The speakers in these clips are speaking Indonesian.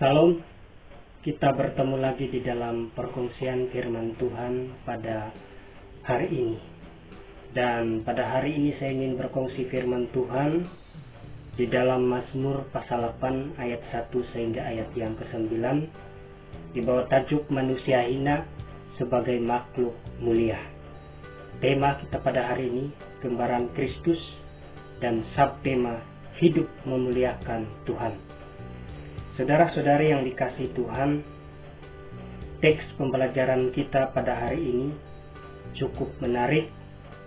Salam, kita bertemu lagi di dalam perkongsian firman Tuhan pada hari ini. Dan pada hari ini saya ingin berkongsi firman Tuhan di dalam Mazmur pasal 8 ayat 1 sehingga ayat yang ke-9 di bawah tajuk manusia hina sebagai makhluk mulia. Tema kita pada hari ini gambaran Kristus dan subtema hidup memuliakan Tuhan. Saudara-saudari yang dikasihi Tuhan, teks pembelajaran kita pada hari ini cukup menarik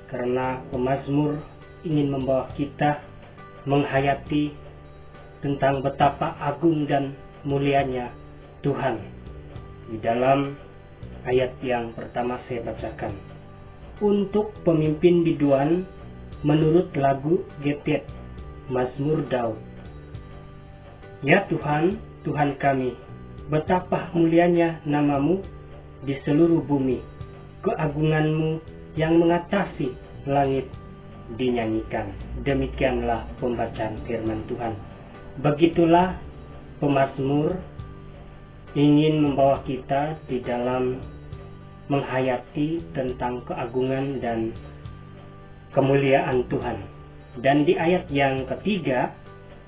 karena pemazmur ingin membawa kita menghayati tentang betapa agung dan mulianya Tuhan. Di dalam ayat yang pertama saya bacakan. Untuk pemimpin biduan menurut lagu Getet, Mazmur Daud. Ya Tuhan, Tuhan kami, betapa mulianya namamu di seluruh bumi. Keagunganmu yang mengatasi langit dinyanyikan. Demikianlah pembacaan firman Tuhan. Begitulah pemazmur ingin membawa kita di dalam menghayati tentang keagungan dan kemuliaan Tuhan. Dan di ayat yang ketiga,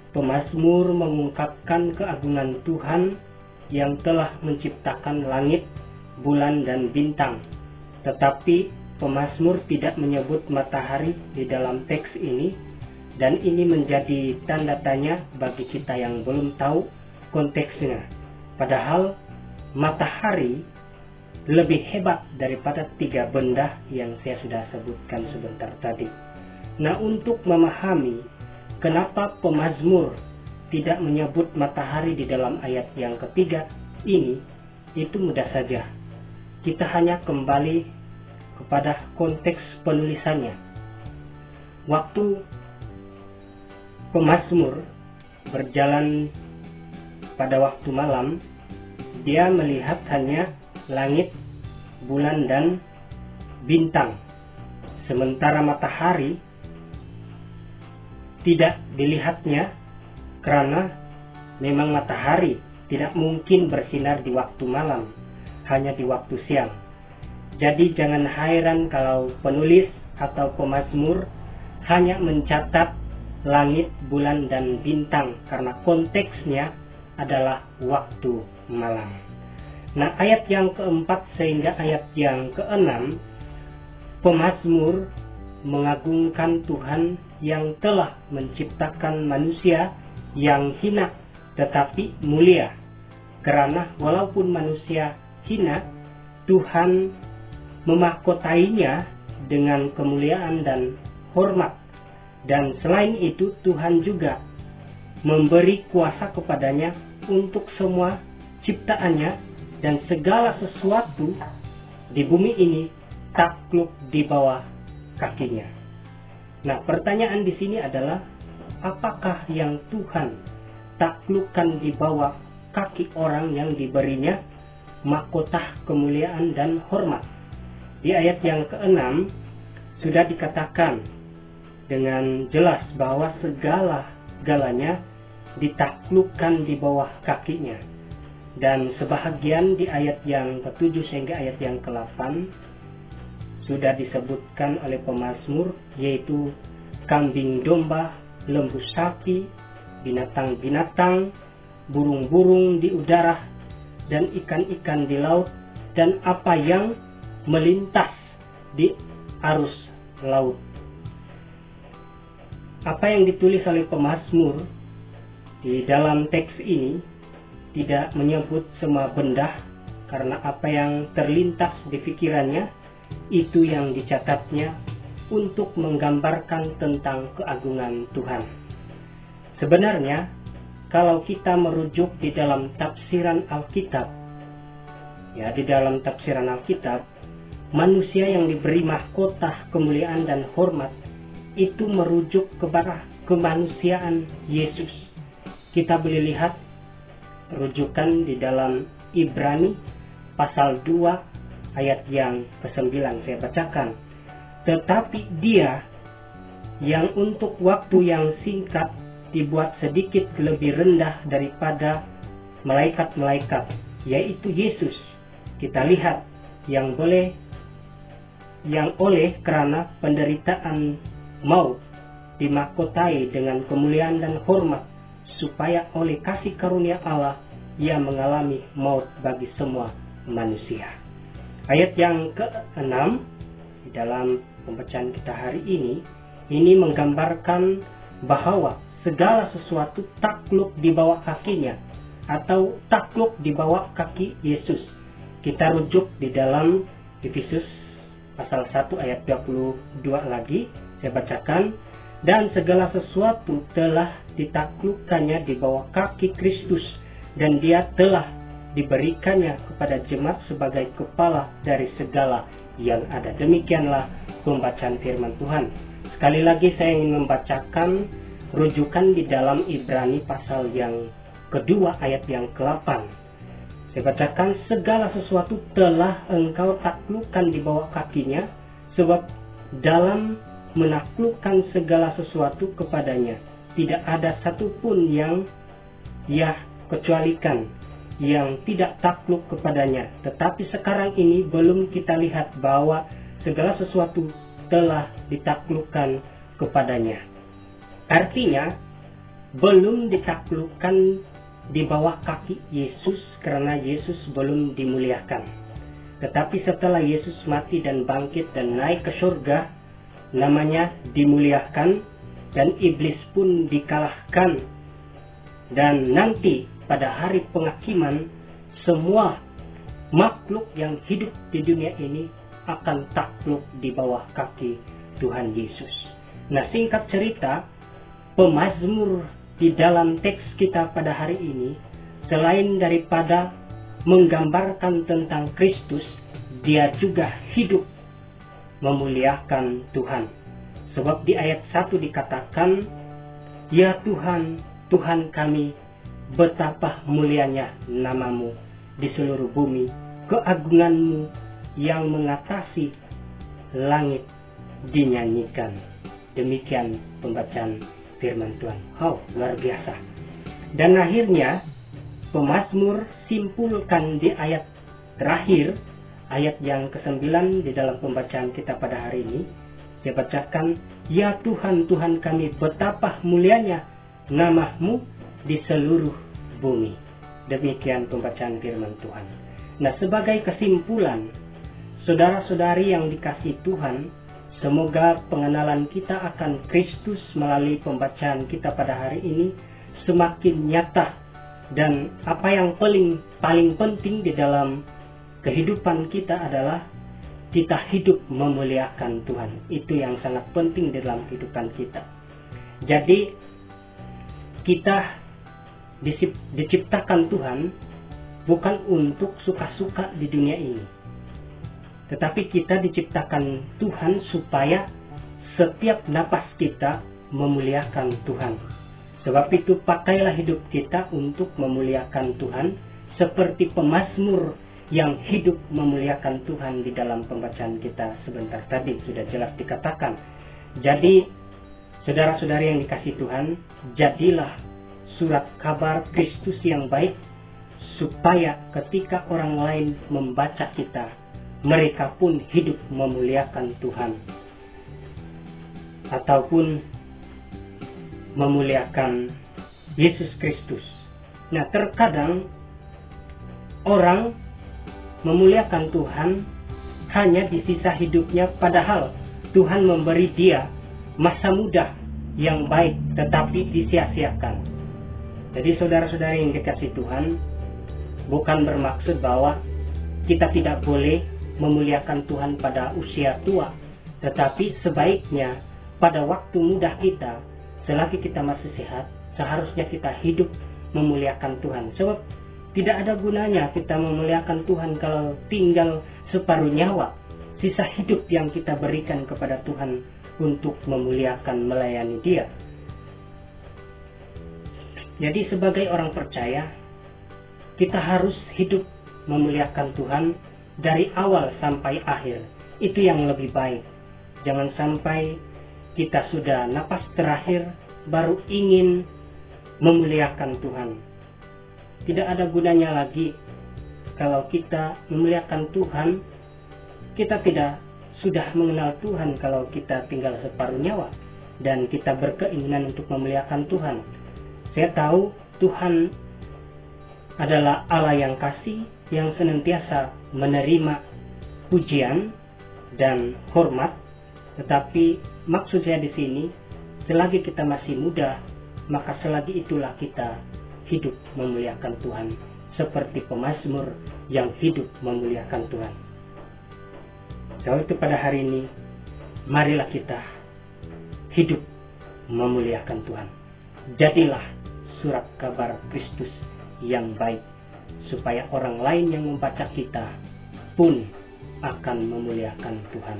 pemazmur mengungkapkan keagungan Tuhan yang telah menciptakan langit, bulan, dan bintang. Tetapi pemazmur tidak menyebut matahari di dalam teks ini, dan ini menjadi tanda tanya bagi kita yang belum tahu konteksnya. Padahal matahari lebih hebat daripada tiga benda yang saya sudah sebutkan sebentar tadi. Nah, untuk memahami kenapa pemazmur tidak menyebut matahari di dalam ayat yang ketiga ini, itu mudah saja. Kita hanya kembali kepada konteks penulisannya. Waktu pemazmur berjalan pada waktu malam, dia melihat hanya langit, bulan, dan bintang. Sementara matahari tidak dilihatnya karena memang matahari tidak mungkin bersinar di waktu malam, hanya di waktu siang. Jadi jangan heran kalau penulis atau pemazmur hanya mencatat langit, bulan, dan bintang karena konteksnya adalah waktu malam. Nah, ayat yang keempat sehingga ayat yang keenam, pemazmur mengagungkan Tuhan yang telah menciptakan manusia yang hina tetapi mulia. Karena walaupun manusia hina, Tuhan memahkotainya dengan kemuliaan dan hormat. Dan selain itu Tuhan juga memberi kuasa kepadanya untuk semua ciptaannya, dan segala sesuatu di bumi ini takluk di bawah kakinya. Nah, pertanyaan di sini adalah apakah yang Tuhan taklukkan di bawah kaki orang yang diberinya mahkota kemuliaan dan hormat? Di ayat yang ke-6 sudah dikatakan dengan jelas bahwa segala-galanya ditaklukkan di bawah kakinya. Dan sebahagian di ayat yang ke-7 sehingga ayat yang ke-8 sudah disebutkan oleh pemazmur, yaitu kambing domba, lembu sapi, binatang-binatang, burung-burung di udara, dan ikan-ikan di laut, dan apa yang melintas di arus laut. Apa yang ditulis oleh pemazmur di dalam teks ini tidak menyebut semua benda, karena apa yang terlintas di pikirannya itu yang dicatatnya untuk menggambarkan tentang keagungan Tuhan. Sebenarnya kalau kita merujuk di dalam tafsiran Alkitab, ya, di dalam tafsiran Alkitab, manusia yang diberi mahkota kemuliaan dan hormat itu merujuk kepada kemanusiaan Yesus. Kita boleh lihat rujukan di dalam Ibrani pasal 2 ayat yang ke-9 saya bacakan. Tetapi dia yang untuk waktu yang singkat dibuat sedikit lebih rendah daripada malaikat-malaikat, yaitu Yesus, kita lihat yang oleh karena penderitaan maut dimahkotai dengan kemuliaan dan hormat, supaya oleh kasih karunia Allah ia mengalami maut bagi semua manusia. Ayat yang ke-6 di dalam pembacaan kita hari ini menggambarkan bahwa segala sesuatu takluk di bawah kakinya, atau takluk di bawah kaki Yesus. Kita rujuk di dalam Efesus pasal 1 ayat 22 lagi, saya bacakan. Dan segala sesuatu telah ditaklukkannya di bawah kaki Kristus, dan dia telah diberikannya kepada jemaat sebagai kepala dari segala yang ada. Demikianlah pembacaan firman Tuhan. Sekali lagi saya ingin membacakan rujukan di dalam Ibrani pasal yang kedua ayat yang ke-8. Saya bacakan, segala sesuatu telah engkau taklukkan di bawah kakinya, sebab dalam menaklukkan segala sesuatu kepadanya tidak ada satupun yang ia kecualikan, yang tidak takluk kepadanya. Tetapi sekarang ini belum kita lihat bahwa segala sesuatu telah ditaklukkan kepadanya. Artinya belum ditaklukkan di bawah kaki Yesus karena Yesus belum dimuliakan. Tetapi setelah Yesus mati dan bangkit dan naik ke surga, namanya dimuliakan, dan iblis pun dikalahkan. Dan nanti pada hari penghakiman, semua makhluk yang hidup di dunia ini akan takluk di bawah kaki Tuhan Yesus. Nah, singkat cerita, pemazmur di dalam teks kita pada hari ini, selain daripada menggambarkan tentang Kristus, dia juga hidup memuliakan Tuhan. Sebab di ayat 1 dikatakan, ya Tuhan, Tuhan kami, betapa mulianya namamu di seluruh bumi, keagunganmu yang mengatasi langit dinyanyikan. Demikian pembacaan firman Tuhan. Luar biasa. Dan akhirnya pemazmur simpulkan di ayat terakhir, ayat yang ke-9 di dalam pembacaan kita pada hari ini. Saya bacakan, ya Tuhan, Tuhan kami, betapa mulianya namamu di seluruh bumi. Demikian pembacaan firman Tuhan. Nah, sebagai kesimpulan, saudara-saudari yang dikasihi Tuhan, semoga pengenalan kita akan Kristus melalui pembacaan kita pada hari ini semakin nyata. Dan apa yang paling penting di dalam kehidupan kita adalah kita hidup memuliakan Tuhan. Itu yang sangat penting di dalam kehidupan kita. Jadi kita diciptakan Tuhan bukan untuk suka-suka di dunia ini, tetapi kita diciptakan Tuhan supaya setiap napas kita memuliakan Tuhan. Sebab itu pakailah hidup kita untuk memuliakan Tuhan, seperti pemazmur yang hidup memuliakan Tuhan di dalam pembacaan kita sebentar tadi sudah jelas dikatakan. Jadi saudara-saudari yang dikasihi Tuhan, jadilah surat kabar Kristus yang baik, supaya ketika orang lain membaca kita, mereka pun hidup memuliakan Tuhan, ataupun memuliakan Yesus Kristus. Nah, terkadang orang memuliakan Tuhan hanya di sisa hidupnya, padahal Tuhan memberi dia masa muda yang baik, tetapi disia-siakan. Jadi saudara-saudari yang dikasihi Tuhan, bukan bermaksud bahwa kita tidak boleh memuliakan Tuhan pada usia tua, tetapi sebaiknya pada waktu muda kita, selagi kita masih sehat, seharusnya kita hidup memuliakan Tuhan. Sebab tidak ada gunanya kita memuliakan Tuhan kalau tinggal separuh nyawa, sisa hidup yang kita berikan kepada Tuhan untuk memuliakan, melayani Dia. Jadi sebagai orang percaya, kita harus hidup memuliakan Tuhan dari awal sampai akhir. Itu yang lebih baik. Jangan sampai kita sudah napas terakhir baru ingin memuliakan Tuhan. tidak ada gunanya lagi kalau kita memuliakan Tuhan. Kita tidak sudah mengenal Tuhan kalau kita tinggal separuh nyawa dan kita berkeinginan untuk memuliakan Tuhan. Saya tahu Tuhan adalah Allah yang kasih, yang senantiasa menerima pujian dan hormat. Tetapi maksud saya di sini, selagi kita masih muda, maka selagi itulah kita hidup memuliakan Tuhan, seperti pemazmur yang hidup memuliakan Tuhan. Kalau itu pada hari ini, marilah kita hidup memuliakan Tuhan. Jadilah surat kabar Kristus yang baik, supaya orang lain yang membaca kita pun akan memuliakan Tuhan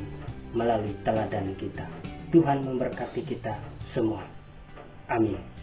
melalui teladan kita. Tuhan memberkati kita semua. Amin.